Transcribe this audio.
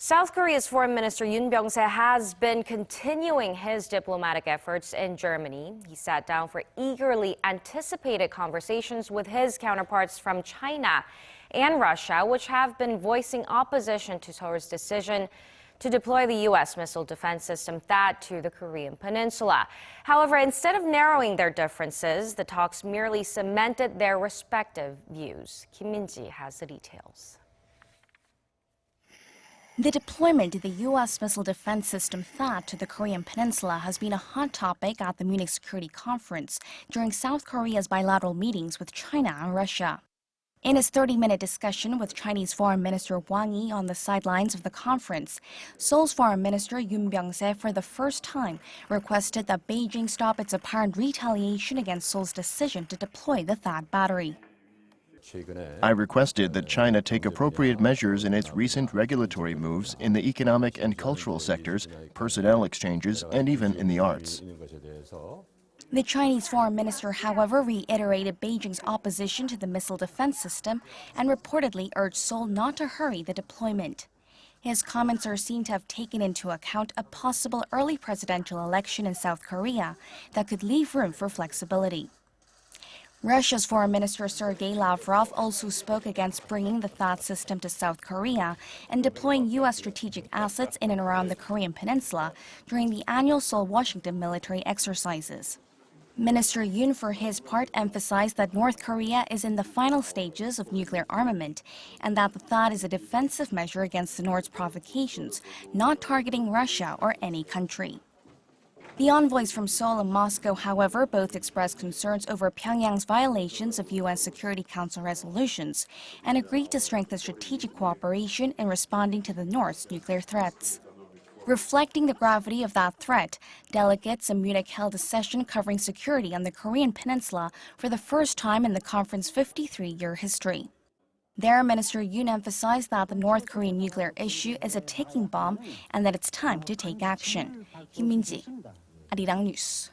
South Korea's Foreign Minister Yun Byung-se has been continuing his diplomatic efforts in Germany. He sat down for eagerly anticipated conversations with his counterparts from China and Russia, which have been voicing opposition to Seoul's decision to deploy the U.S. missile defense system THAAD to the Korean peninsula. However, instead of narrowing their differences, the talks merely cemented their respective views. Minji has the details. The deployment of the U.S. missile defense system THAAD to the Korean peninsula has been a hot topic at the Munich Security Conference during South Korea's bilateral meetings with China and Russia. In his 30-minute discussion with Chinese Foreign Minister Wang on the sidelines of the conference, Seoul's Foreign Minister Yun Byung-se for the first time requested that Beijing stop its apparent retaliation against Seoul's decision to deploy the THAAD battery. I requested that China take appropriate measures in its recent regulatory moves in the economic and cultural sectors, personnel exchanges, and even in the arts. The Chinese foreign minister, however, reiterated Beijing's opposition to the missile defense system and reportedly urged Seoul not to hurry the deployment. His comments are seen to have taken into account a possible early presidential election in South Korea that could leave room for flexibility. Russia's Foreign Minister Sergei Lavrov also spoke against bringing the THAAD system to South Korea and deploying U.S. strategic assets in and around the Korean peninsula during the annual Seoul-Washington military exercises. Minister Yun, for his part, emphasized that North Korea is in the final stages of nuclear armament and that the THAAD is a defensive measure against the North's provocations, not targeting Russia or any country. The envoys from Seoul and Moscow, however, both expressed concerns over Pyongyang's violations of UN Security Council resolutions and agreed to strengthen strategic cooperation in responding to the North's nuclear threats. Reflecting the gravity of that threat, delegates in Munich held a session covering security on the Korean peninsula for the first time in the conference's 53-year history. There, Minister Yun emphasized that the North Korean nuclear issue is a ticking bomb and that it's time to take action. Minji, Arirang News.